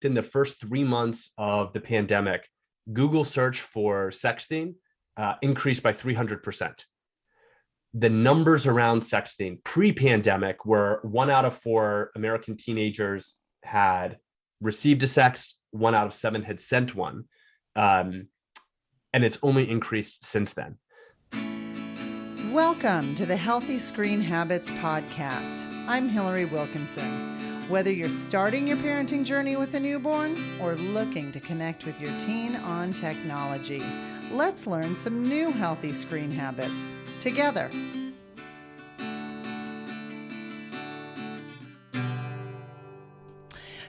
in the first 3 months of the pandemic, Google search for sexting increased by 300%. The numbers around sexting pre-pandemic were 1 out of 4 American teenagers had received a sext, 1 out of 7 had sent one. And it's only increased since then. Welcome to the Healthy Screen Habits Podcast. I'm Hillary Wilkinson. Whether you're starting your parenting journey with a newborn or looking to connect with your teen on technology, let's learn some new healthy screen habits together.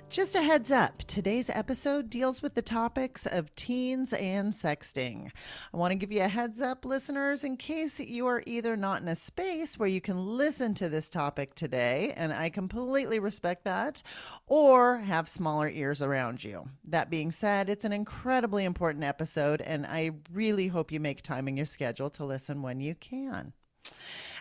Just a heads up, today's episode deals with the topics of teens and sexting. I want to give you a heads up, listeners, in case you are either not in a space where you can listen to this topic today, and I completely respect that, or have smaller ears around you. That being said, it's an incredibly important episode, and I really hope you make time in your schedule to listen when you can.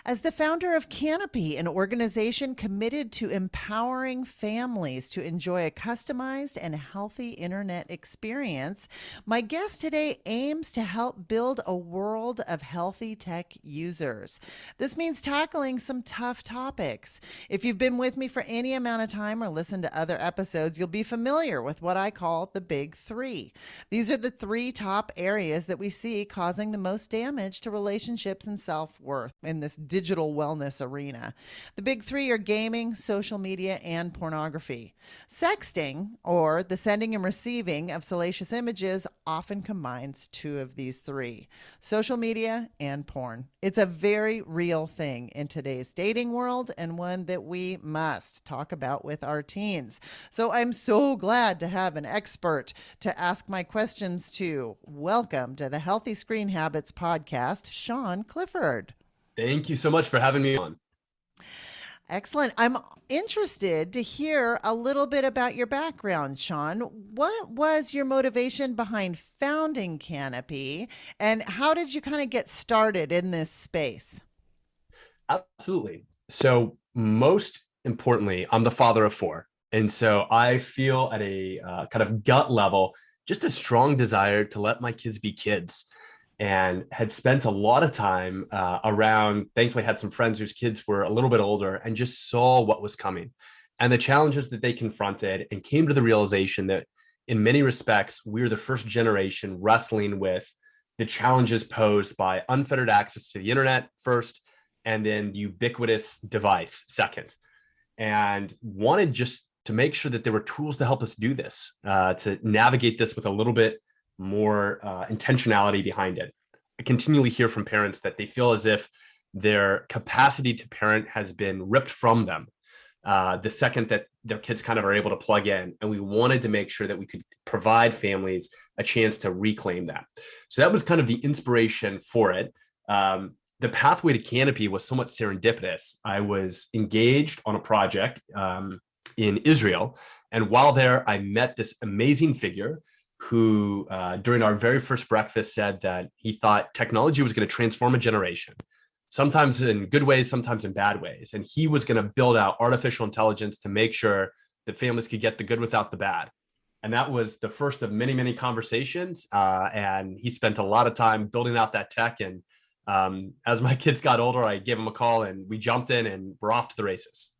As the founder of Canopy, an organization committed to empowering families to enjoy a customized and healthy internet experience, my guest today aims to help build a world of healthy tech users. This means tackling some tough topics. If you've been with me for any amount of time or listened to other episodes, you'll be familiar with what I call the big three. These are the three top areas that we see causing the most damage to relationships and self-worth in this digital wellness arena. The big three are gaming, social media, and pornography. Sexting, or the sending and receiving of salacious images, often combines two of these three: social media and porn. It's a very real thing in today's dating world, and one that we must talk about with our teens. So I'm so glad to have an expert to ask my questions to. Welcome to the Healthy Screen Habits Podcast, Sean Clifford. Thank you so much for having me on. Excellent. I'm interested to hear a little bit about your background, Sean. What was your motivation behind founding Canopy, and how did you kind of get started in this space? Absolutely. So most importantly, I'm the father of 4. And so I feel at a kind of gut level, just a strong desire to let my kids be kids. And had spent a lot of time around, thankfully had some friends whose kids were a little bit older and just saw what was coming and the challenges that they confronted, and came to the realization that in many respects, we're the first generation wrestling with the challenges posed by unfettered access to the internet first, and then the ubiquitous device second. And wanted just to make sure that there were tools to help us do this, to navigate this with a little bit more intentionality behind it. I continually hear from parents that they feel as if their capacity to parent has been ripped from them the second that their kids kind of are able to plug in. And we wanted to make sure that we could provide families a chance to reclaim that. So that was kind of the inspiration for it. The pathway to Canopy was somewhat serendipitous. I was engaged on a project in Israel. And while there, I met this amazing figure who during our very first breakfast said that he thought technology was going to transform a generation, sometimes in good ways, sometimes in bad ways. And he was going to build out artificial intelligence to make sure that families could get the good without the bad. And that was the first of many, many conversations. And he spent a lot of time building out that tech. And as my kids got older, I gave him a call and we jumped in and we're off to the races.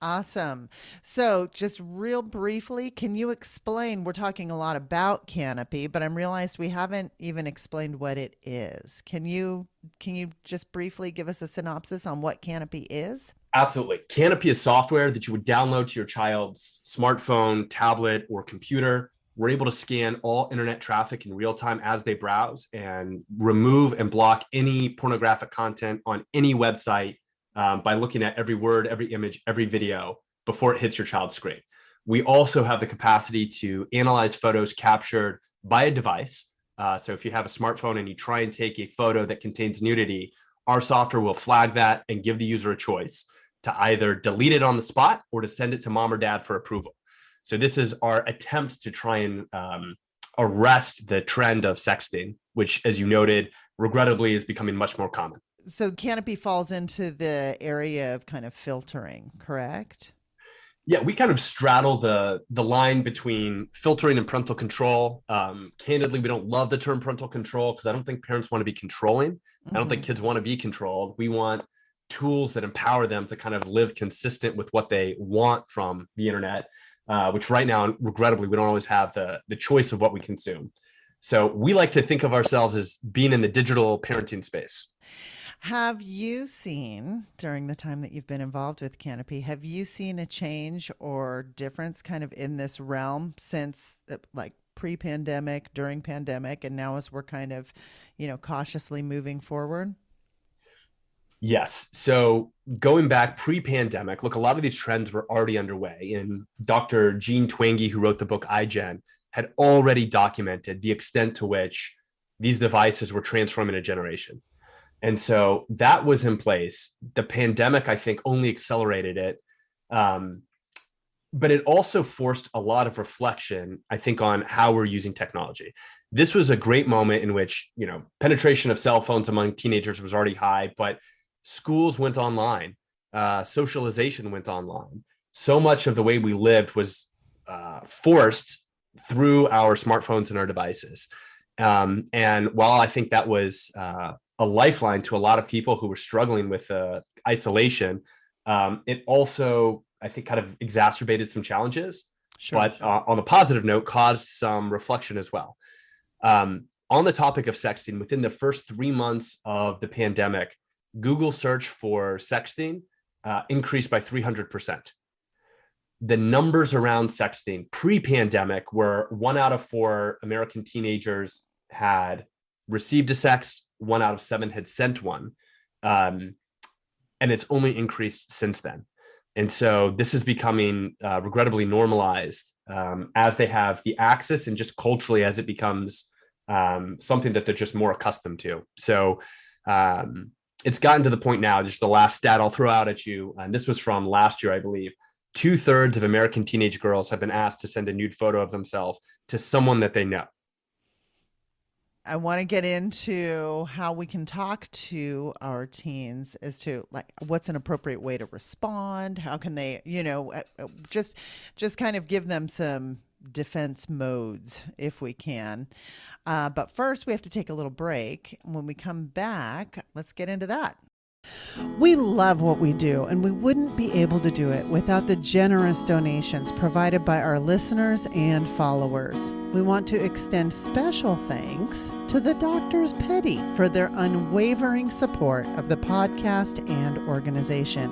Awesome. So just real briefly, can you explain, we're talking a lot about Canopy, but I'm realized we haven't even explained what it is. Can you just briefly give us a synopsis on what Canopy is? Absolutely. Canopy is software that you would download to your child's smartphone, tablet, or computer. We're able to scan all internet traffic in real time as they browse and remove and block any pornographic content on any website by looking at every word, every image, every video before it hits your child's screen. We also have the capacity to analyze photos captured by a device. So if you have a smartphone and you try and take a photo that contains nudity, our software will flag that and give the user a choice to either delete it on the spot or to send it to mom or dad for approval. So this is our attempt to try and arrest the trend of sexting, which, as you noted, regrettably is becoming much more common. So Canopy falls into the area of kind of filtering, correct? Yeah, we kind of straddle the line between filtering and parental control. Candidly, we don't love the term parental control because I don't think parents want to be controlling. I don't think Hmm. kids want to be controlled. We want tools that empower them to kind of live consistent with what they want from the internet, which right now, regrettably, we don't always have the choice of what we consume. So we like to think of ourselves as being in the digital parenting space. Have you seen, during the time that you've been involved with Canopy, have you seen a change or difference kind of in this realm since like pre-pandemic, during pandemic, and now as we're kind of, cautiously moving forward? Yes. So going back pre-pandemic, look, a lot of these trends were already underway. And Dr. Jean Twenge, who wrote the book iGen, had already documented the extent to which these devices were transforming a generation. And so that was in place. The pandemic, I think, only accelerated it. Um, but it also forced a lot of reflection, I think, on how we're using technology. This was a great moment in which, penetration of cell phones among teenagers was already high, but schools went online, socialization went online. So much of the way we lived was forced through our smartphones and our devices. And while I think that was a lifeline to a lot of people who were struggling with isolation, it also, I think, kind of exacerbated some challenges, Sure. but on a positive note, caused some reflection as well. On the topic of sexting, within the first 3 months of the pandemic, Google search for sexting increased by 300%. The numbers around sexting pre-pandemic were 1 out of 4 American teenagers had received a sext, 1 out of 7 had sent one. Um, and it's only increased since then. And so this is becoming regrettably normalized as they have the access and just culturally as it becomes something that they're just more accustomed to. So it's gotten to the point now, just the last stat I'll throw out at you, and this was from last year, I believe, 2/3 of American teenage girls have been asked to send a nude photo of themselves to someone that they know. I want to get into how we can talk to our teens as to like what's an appropriate way to respond. How can they, just kind of give them some defense modes if we can. But first, we have to take a little break. When we come back, let's get into that. We love what we do, and we wouldn't be able to do it without the generous donations provided by our listeners and followers. We want to extend special thanks to the Doctors Petty for their unwavering support of the podcast and organization.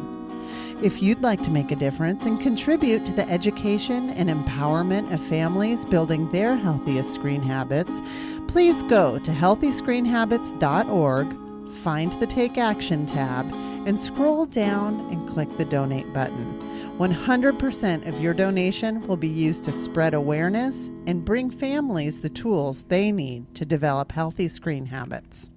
If you'd like to make a difference and contribute to the education and empowerment of families building their healthiest screen habits, please go to healthyscreenhabits.org, find the Take Action tab, and scroll down and click the Donate button. 100% of your donation will be used to spread awareness and bring families the tools they need to develop healthy screen habits.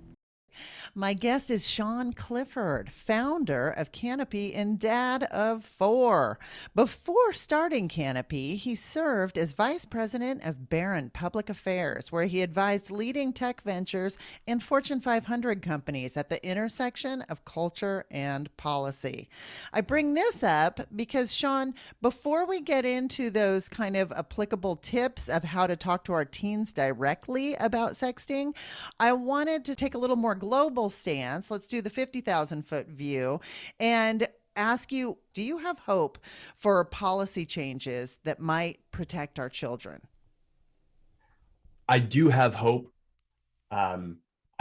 My guest is Sean Clifford, founder of Canopy and dad of 4. Before starting Canopy, he served as vice president of Barron Public Affairs, where he advised leading tech ventures and Fortune 500 companies at the intersection of culture and policy. I bring this up because, Sean, before we get into those kind of applicable tips of how to talk to our teens directly about sexting, I wanted to take a little more global stance. Let's do the 50,000 foot view and ask you, do you have hope for policy changes that might protect our children? I do have hope. I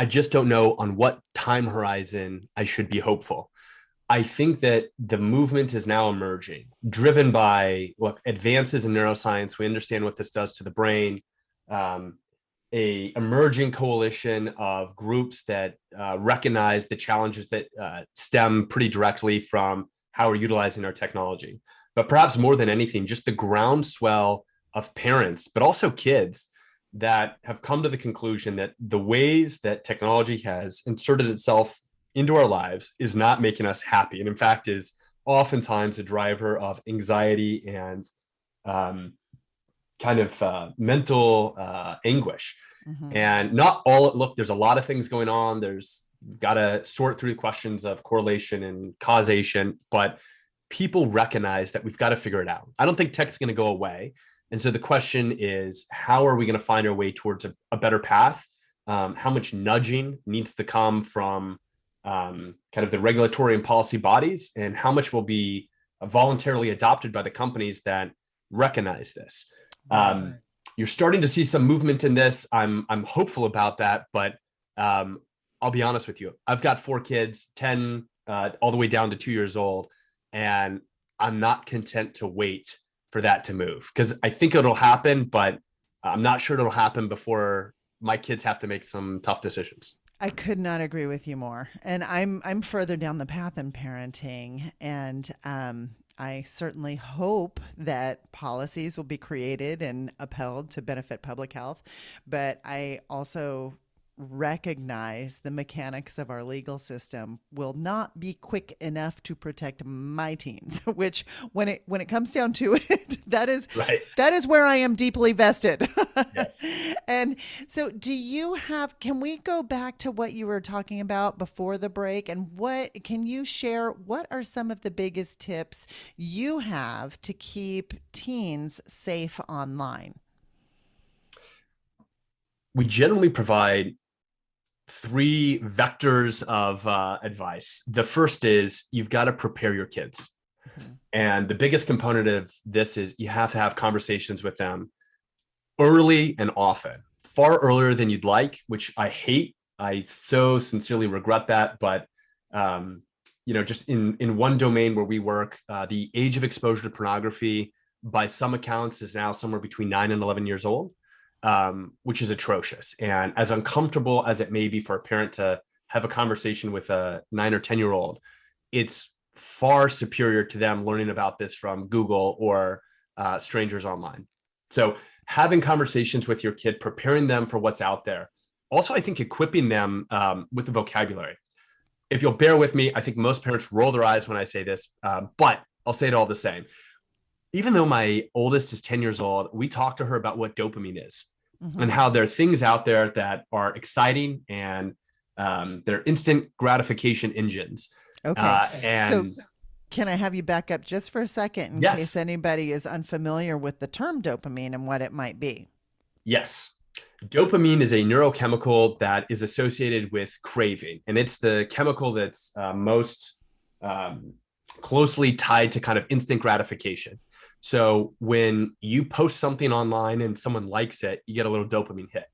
just don't know on what time horizon I should be hopeful. I think that the movement is now emerging, driven by advances in neuroscience. We understand what this does to the brain. A emerging coalition of groups that recognize the challenges that stem pretty directly from how we're utilizing our technology. But perhaps more than anything, just the groundswell of parents, but also kids that have come to the conclusion that the ways that technology has inserted itself into our lives is not making us happy. And in fact, is oftentimes a driver of anxiety and kind of mental anguish. Mm-hmm. And not all, look, there's a lot of things going on. There's got to sort through questions of correlation and causation, but people recognize that we've got to figure it out. I don't think tech's going to go away. And so the question is, how are we going to find our way towards a better path? How much nudging needs to come from kind of the regulatory and policy bodies, and how much will be voluntarily adopted by the companies that recognize this? You're starting to see some movement in this. I'm hopeful about that, but I'll be honest with you. I've got 4 kids, 10 all the way down to 2 years old, and I'm not content to wait for that to move, because I think it'll happen, but I'm not sure it'll happen before my kids have to make some tough decisions. I could not agree with you more. And I'm further down the path in parenting, and I certainly hope that policies will be created and upheld to benefit public health. But I also recognize the mechanics of our legal system will not be quick enough to protect my teens, which when it comes down to it, that is Right. that is where I am deeply vested. Yes. And so can we go back to what you were talking about before the break, and can you share what are some of the biggest tips you have to keep teens safe online? We generally provide 3 vectors of advice. The first is you've got to prepare your kids. Mm-hmm. And the biggest component of this is you have to have conversations with them early and often, far earlier than you'd like, which I hate. I so sincerely regret that. But, just in one domain where we work, the age of exposure to pornography by some accounts is now somewhere between 9 and 11 years old. Which is atrocious. And as uncomfortable as it may be for a parent to have a conversation with a 9 or 10-year-old, it's far superior to them learning about this from Google or strangers online. So having conversations with your kid, preparing them for what's out there. Also, I think equipping them with the vocabulary. If you'll bear with me, I think most parents roll their eyes when I say this, but I'll say it all the same. Even though my oldest is 10 years old, we talk to her about what dopamine is. Mm-hmm. And how there are things out there that are exciting and they're instant gratification engines. Okay. So can I have you back up just for a second in case anybody is unfamiliar with the term dopamine and what it might be? Yes. Dopamine is a neurochemical that is associated with craving. And it's the chemical that's most closely tied to kind of instant gratification. So when you post something online and someone likes it, you get a little dopamine hit.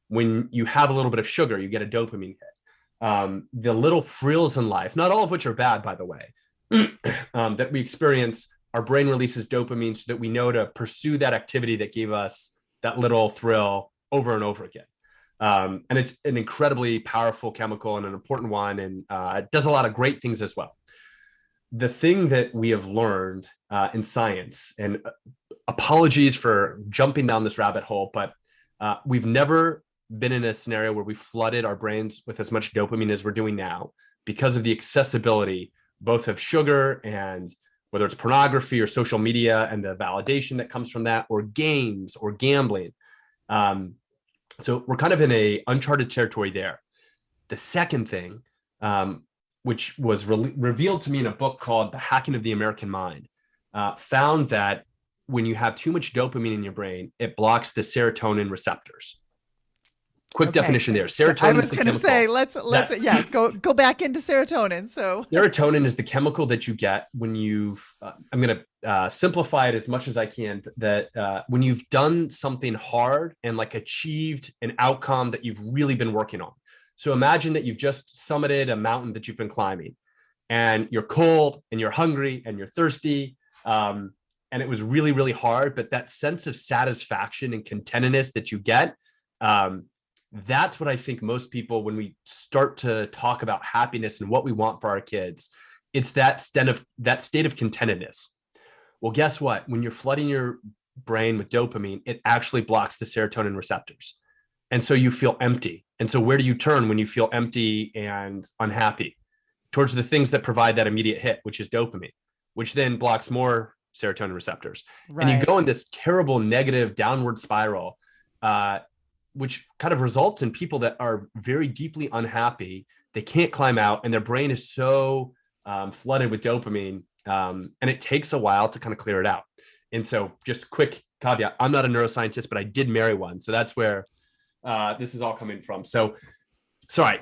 When you have a little bit of sugar, you get a dopamine hit. The little frills in life, not all of which are bad, by the way, that we experience, our brain releases dopamine so that we know to pursue that activity that gave us that little thrill over and over again. And it's an incredibly powerful chemical and an important one, and it does a lot of great things as well. The thing that we have learned in science, and apologies for jumping down this rabbit hole, but we've never been in a scenario where we flooded our brains with as much dopamine as we're doing now because of the accessibility, both of sugar and whether it's pornography or social media and the validation that comes from that, or games or gambling. So we're kind of in a uncharted territory there. The second thing, which was revealed to me in a book called The Hacking of the American Mind, found that when you have too much dopamine in your brain, it blocks the serotonin receptors. Quick definition there. Serotonin. I was going to say, let's go back into serotonin. So serotonin is the chemical that you get when you've. I'm going to simplify it as much as I can. That when you've done something hard and like achieved an outcome that you've really been working on. So imagine that you've just summited a mountain that you've been climbing, and you're cold and you're hungry and you're thirsty, and it was really, really hard. But that sense of satisfaction and contentedness that you get. That's what I think most people, when we start to talk about happiness and what we want for our kids, it's that state of contentedness. Well, guess what? When you're flooding your brain with dopamine, it actually blocks the serotonin receptors. And so you feel empty. And so where do you turn when you feel empty and unhappy? Towards the things that provide that immediate hit, which is dopamine, which then blocks more serotonin receptors. Right. And you go in this terrible negative downward spiral, which kind of results in people that are very deeply unhappy. They can't climb out, and their brain is so flooded with dopamine And it takes a while to kind of clear it out. And so just quick caveat, I'm not a neuroscientist, but I did marry one. So that's where this is all coming from. So sorry,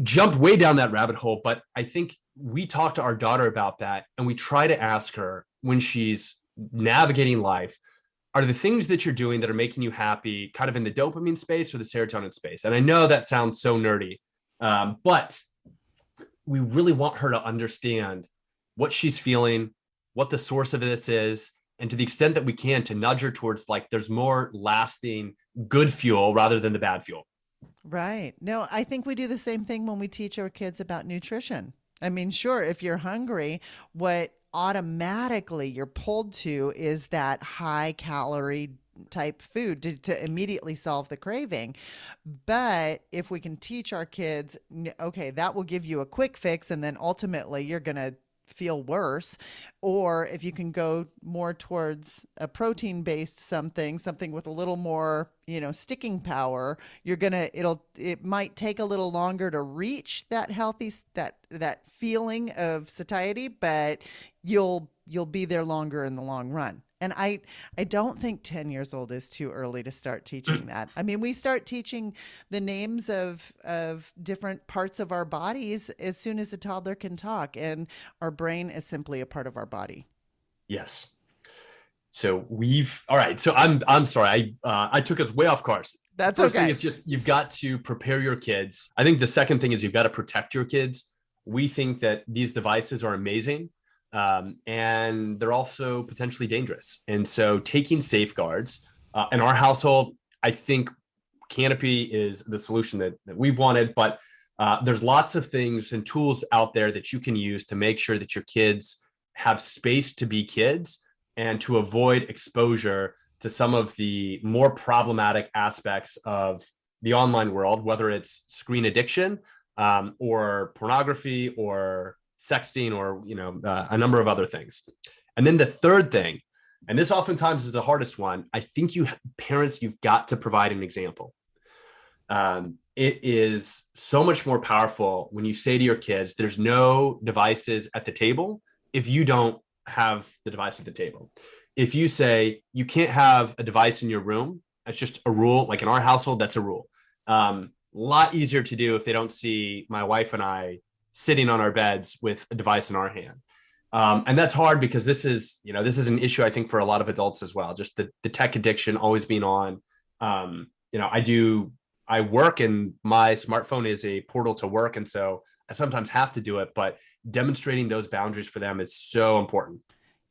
jumped way down that rabbit hole, but I think we talk to our daughter about that, and we try to ask her when she's navigating life, are the things that you're doing that are making you happy kind of in the dopamine space or the serotonin space? And I know that sounds so nerdy, but we really want her to understand what she's feeling, what the source of this is, and to the extent that we can, to nudge her towards like there's more lasting good fuel rather than the bad fuel. Right. No, I think we do the same thing when we teach our kids about nutrition. I mean, sure, if you're hungry, what automatically you're pulled to is that high calorie type food to immediately solve the craving. But if we can teach our kids, okay, that will give you a quick fix, and then ultimately you're going to feel worse. Or if you can go more towards a protein based something with a little more, sticking power, it might take a little longer to reach that healthy, that feeling of satiety, but you'll be there longer in the long run. And I don't think 10 years old is too early to start teaching that. I mean, we start teaching the names of different parts of our bodies as soon as a toddler can talk, and our brain is simply a part of our body. Yes. So all right. So I'm sorry. I took us way off course. That's First okay. thing is just, you've got to prepare your kids. I think the second thing is you've got to protect your kids. We think that these devices are amazing. And they're also potentially dangerous. And so taking safeguards in our household, I think Canopy is the solution that we've wanted, but there's lots of things and tools out there that you can use to make sure that your kids have space to be kids and to avoid exposure to some of the more problematic aspects of the online world, whether it's screen addiction or pornography or sexting or a number of other things. And then the third thing, and this oftentimes is the hardest one, I think parents, you've got to provide an example. It is so much more powerful when you say to your kids, there's no devices at the table if you don't have the device at the table. If you say you can't have a device in your room, that's just a rule. Like in our household, that's a rule. A lot easier to do if they don't see my wife and I sitting on our beds with a device in our hand. And that's hard because this is an issue, I think, for a lot of adults as well. Just the tech addiction, always being on. I work and my smartphone is a portal to work. And so I sometimes have to do it, but demonstrating those boundaries for them is so important.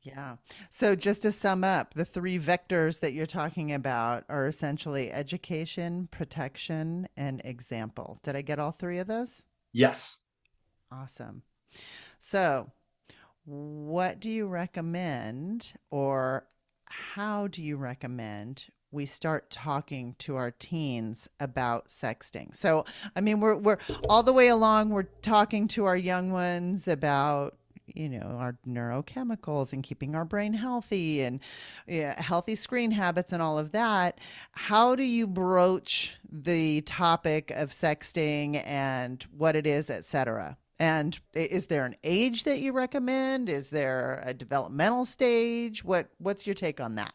Yeah. So just to sum up, the three vectors that you're talking about are essentially education, protection, and example. Did I get all three of those? Yes. Awesome. So, what do you recommend, or how do you recommend we start talking to our teens about sexting? So, I mean, we're all the way along. We're talking to our young ones about our neurochemicals and keeping our brain healthy and healthy screen habits and all of that. How do you broach the topic of sexting and what it is, etc.? And is there an age that you recommend? Is there a developmental stage? What's your take on that?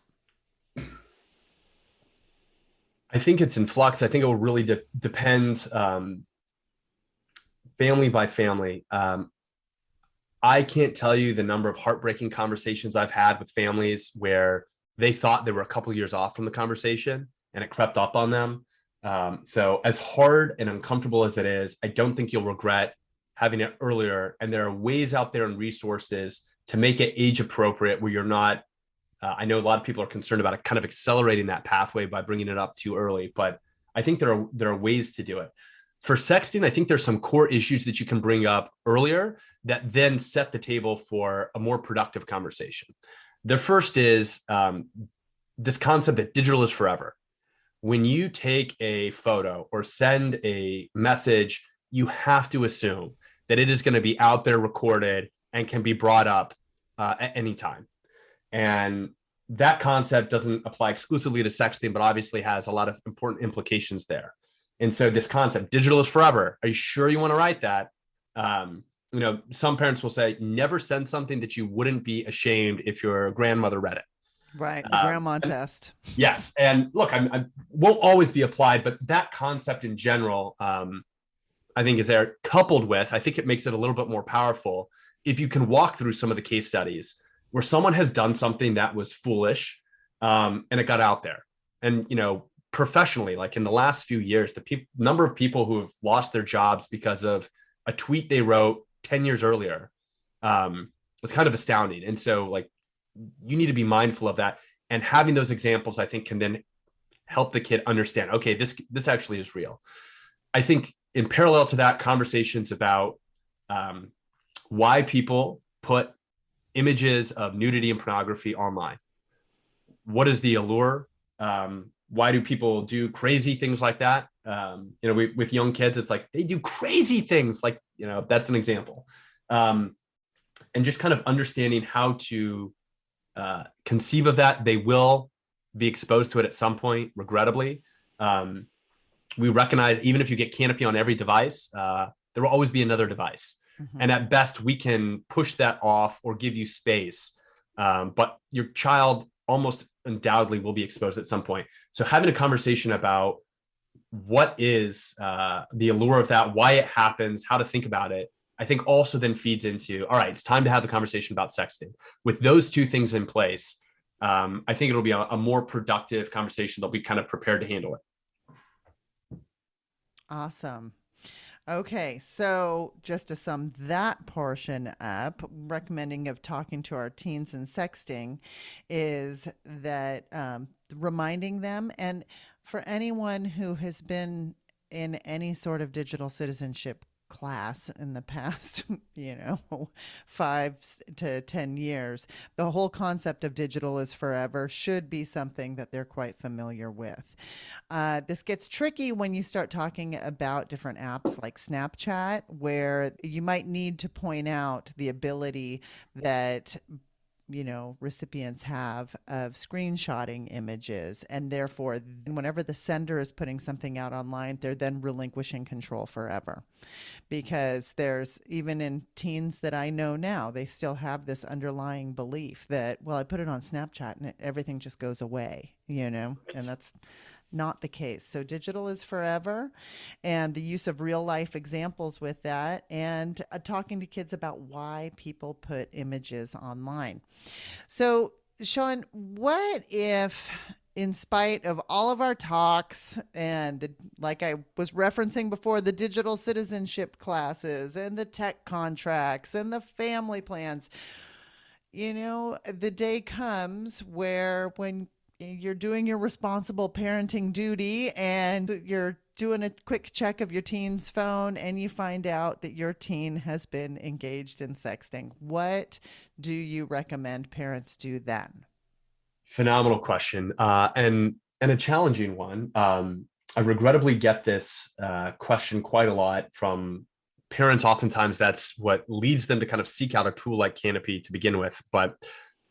I think it's in flux. I think it will really depend family by family. I can't tell you the number of heartbreaking conversations I've had with families where they thought they were a couple years off from the conversation and it crept up on them. So as hard and uncomfortable as it is, I don't think you'll regret having it earlier. And there are ways out there and resources to make it age appropriate where you're not, I know a lot of people are concerned about it, kind of accelerating that pathway by bringing it up too early, but I think there are ways to do it. For sexting, I think there's some core issues that you can bring up earlier that then set the table for a more productive conversation. The first is this concept that digital is forever. When you take a photo or send a message, you have to assume that it is going to be out there recorded and can be brought up at any time. And that concept doesn't apply exclusively to sexting, but obviously has a lot of important implications there. And so this concept, digital is forever. Are you sure you want to write that? some parents will say, never send something that you wouldn't be ashamed if your grandmother read it. Right. The grandma And test. yes. And look, I won't always be applied, but that concept in general, I think is there, coupled with, I think it makes it a little bit more powerful if you can walk through some of the case studies where someone has done something that was foolish, and it got out there. And, professionally, like in the last few years, the number of people who have lost their jobs because of a tweet they wrote 10 years earlier, was kind of astounding. And so, like, you need to be mindful of that. And having those examples, I think, can then help the kid understand, okay, this actually is real. I think in parallel to that, conversations about why people put images of nudity and pornography online. What is the allure? Why do people do crazy things like that? With young kids, it's like they do crazy things. Like, that's an example. And just kind of understanding how to conceive of that. They will be exposed to it at some point, regrettably. We recognize even if you get Canopy on every device, there will always be another device. Mm-hmm. And at best, we can push that off or give you space. But your child almost undoubtedly will be exposed at some point. So having a conversation about what is the allure of that, why it happens, how to think about it, I think also then feeds into, all right, it's time to have the conversation about sexting. With those two things in place, I think it'll be a more productive conversation. They'll be kind of prepared to handle it. Awesome. Okay, so just to sum that portion up, recommending of talking to our teens and sexting is that reminding them, and for anyone who has been in any sort of digital citizenship class in the past 5 to 10 years, the whole concept of digital is forever should be something that they're quite familiar with. This gets tricky when you start talking about different apps like Snapchat, where you might need to point out the ability that recipients have of screenshotting images, and therefore whenever the sender is putting something out online, they're then relinquishing control forever. Because there's, even in teens that I know now, they still have this underlying belief that, well, I put it on Snapchat and everything just goes away, and that's not the case. So digital is forever, and the use of real life examples with that, and talking to kids about why people put images online. So Sean, what if, in spite of all of our talks and like I was referencing before, the digital citizenship classes and the tech contracts and the family plans, the day comes where when you're doing your responsible parenting duty and you're doing a quick check of your teen's phone and you find out that your teen has been engaged in sexting, what do you recommend parents do then? Phenomenal question, and a challenging one. I regrettably get this question quite a lot from parents. Oftentimes, that's what leads them to kind of seek out a tool like Canopy to begin with. But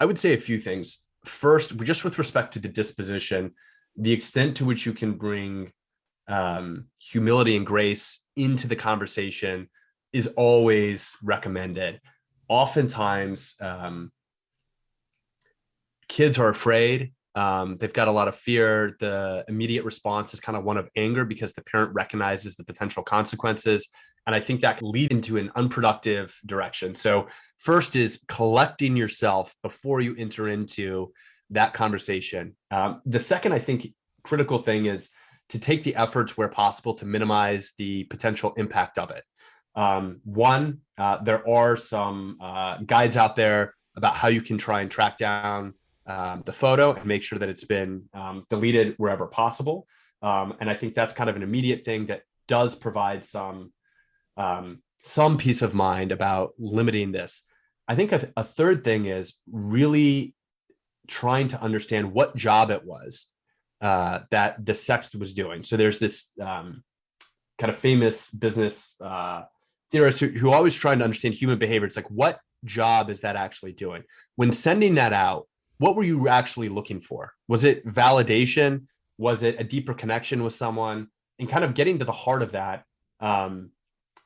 I would say a few things. First, just with respect to the disposition, the extent to which you can bring humility and grace into the conversation is always recommended. Oftentimes, kids are afraid. They've got a lot of fear. The immediate response is kind of one of anger because the parent recognizes the potential consequences. And I think that can lead into an unproductive direction. So first is collecting yourself before you enter into that conversation. The second, I think, critical thing is to take the efforts where possible to minimize the potential impact of it. There are some guides out there about how you can try and track down the photo and make sure that it's been deleted wherever possible. And I think that's kind of an immediate thing that does provide some peace of mind about limiting this. I think a third thing is really trying to understand what job it was that the sext was doing. So there's this kind of famous business theorist who always trying to understand human behavior. It's like, what job is that actually doing? When sending that out, what were you actually looking for? Was it validation? Was it a deeper connection with someone? And kind of getting to the heart of that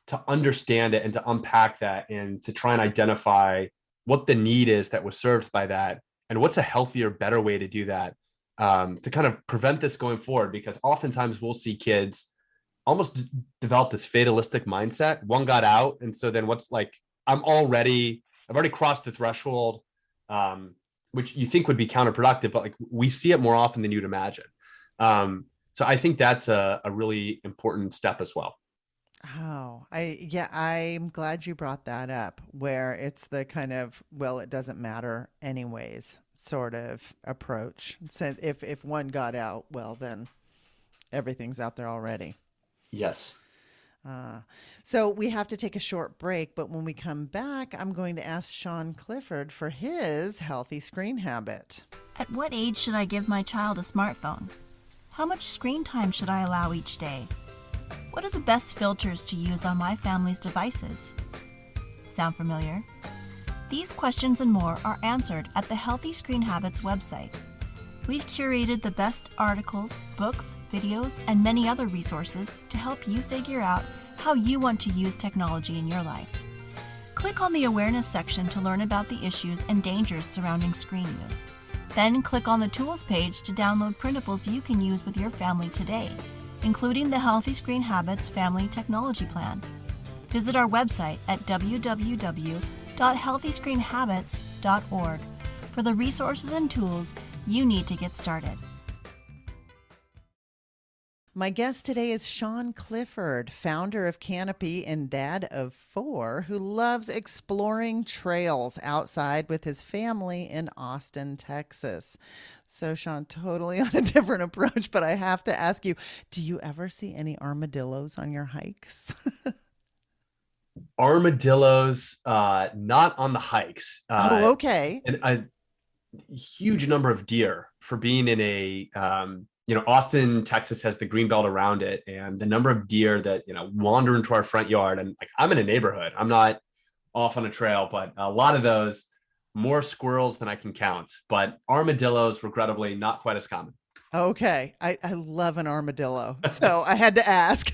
to understand it and to unpack that and to try and identify what the need is that was served by that and what's a healthier, better way to do that, to kind of prevent this going forward. Because oftentimes we'll see kids almost develop this fatalistic mindset. One got out, and so then what's like, I've already crossed the threshold, which you think would be counterproductive, but like we see it more often than you'd imagine. So I think that's a really important step as well. Oh, I'm glad you brought that up, where it's the kind of, well, it doesn't matter anyways sort of approach. So if one got out, well, then everything's out there already. Yes. Uh, so we have to take a short break, but when we come back, I'm going to ask Sean Clifford for his healthy screen habit. At what age should I give my child a smartphone? How much screen time should I allow each day? What are the best filters to use on my family's devices? Sound familiar? These questions and more are answered at the Healthy Screen Habits website. We've curated the best articles, books, videos, and many other resources to help you figure out how you want to use technology in your life. Click on the awareness section to learn about the issues and dangers surrounding screen use. Then click on the tools page to download printables you can use with your family today, including the Healthy Screen Habits Family Technology Plan. Visit our website at www.healthyscreenhabits.org for the resources and tools you need to get started. My guest today is Sean Clifford, founder of Canopy and dad of 4, who loves exploring trails outside with his family in Austin, Texas. So, Sean, totally on a different approach, but I have to ask you, do you ever see any armadillos on your hikes? Armadillos, not on the hikes. Oh, okay. And a huge number of deer for being in a, Austin, Texas has the green belt around it, and the number of deer that, wander into our front yard. And like, I'm in a neighborhood, I'm not off on a trail, but a lot of those, more squirrels than I can count, but armadillos, regrettably, not quite as common. Okay. I love an armadillo. So I had to ask.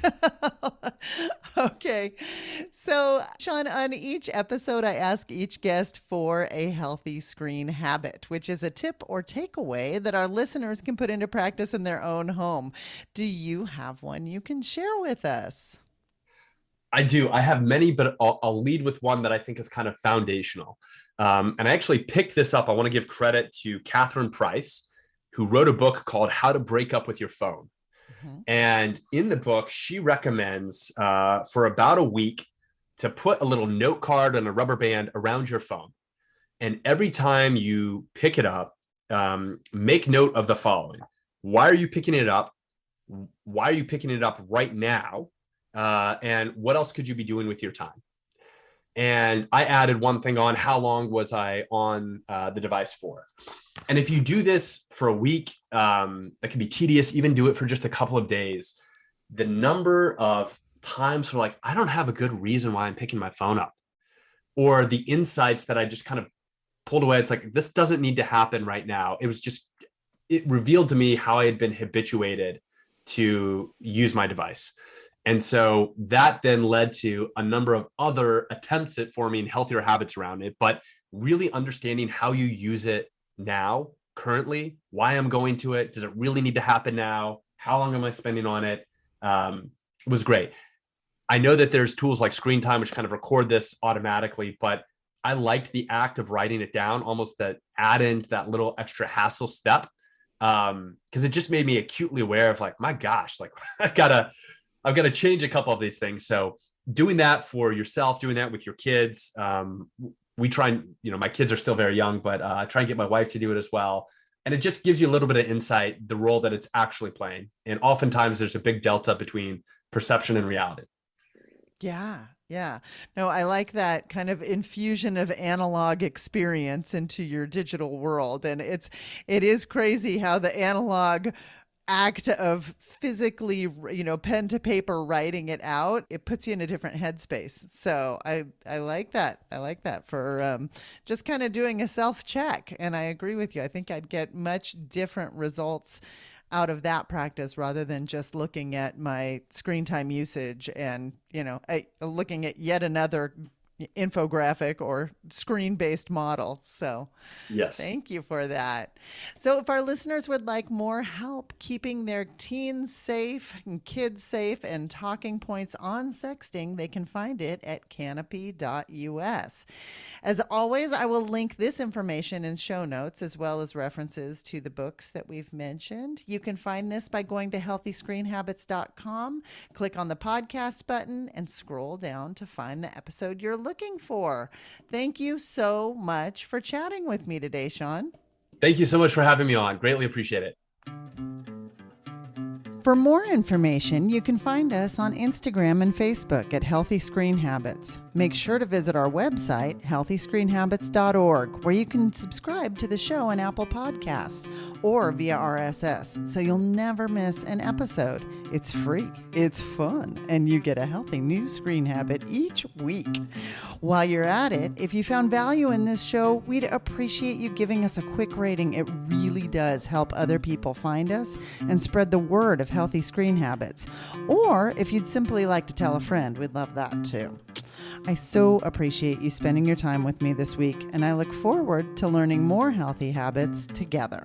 Okay. So, Sean, on each episode, I ask each guest for a healthy screen habit, which is a tip or takeaway that our listeners can put into practice in their own home. Do you have one you can share with us? I do. I have many, but I'll lead with one that I think is kind of foundational. And I actually picked this up. I want to give credit to Catherine Price, who wrote a book called How to Break Up with Your Phone. Mm-hmm. And in the book, she recommends for about a week to put a little note card and a rubber band around your phone. And every time you pick it up, make note of the following. Why are you picking it up? Why are you picking it up right now? And what else could you be doing with your time? And I added one thing on: how long was I on the device for? And if you do this for a week, that can be tedious. Even do it for just a couple of days. The number of times where like, I don't have a good reason why I'm picking my phone up, or the insights that I just kind of pulled away. It's like, this doesn't need to happen right now. It revealed to me how I had been habituated to use my device. And so that then led to a number of other attempts at forming healthier habits around it, but really understanding how you use it now, currently, why I'm going to it. Does it really need to happen now? How long am I spending on it? Was great. I know that there's tools like Screen Time, which kind of record this automatically, but I liked the act of writing it down, almost that add in that little extra hassle step. Because it just made me acutely aware of like, my gosh, like I've got to change a couple of these things. So doing that for yourself, doing that with your kids. We try and, my kids are still very young, but I try and get my wife to do it as well. And it just gives you a little bit of insight, the role that it's actually playing. And oftentimes there's a big delta between perception and reality. Yeah. Yeah. No, I like that kind of infusion of analog experience into your digital world. And it is crazy how the analog act of physically, pen to paper writing it out, it puts you in a different headspace. So I like that. I like that for just kind of doing a self check. And I agree with you. I think I'd get much different results out of that practice rather than just looking at my screen time usage and, looking at yet another infographic or screen-based model. So Yes. thank you for that. So if our listeners would like more help keeping their teens safe and kids safe and talking points on sexting, they can find it at canopy.us. As always, I will link this information in show notes as well as references to the books that we've mentioned. You can find this by going to healthyscreenhabits.com, click on the podcast button, and scroll down to find the episode you're looking for. Thank you so much for chatting with me today, Sean. Thank you so much for having me on. Greatly appreciate it. For more information, you can find us on Instagram and Facebook at Healthy Screen Habits. Make sure to visit our website, healthyscreenhabits.org, where you can subscribe to the show on Apple Podcasts or via RSS, so you'll never miss an episode. It's free, it's fun, and you get a healthy new screen habit each week. While you're at it, if you found value in this show, we'd appreciate you giving us a quick rating. It really does help other people find us and spread the word of healthy screen habits. Or if you'd simply like to tell a friend, we'd love that too. I so appreciate you spending your time with me this week, and I look forward to learning more healthy habits together.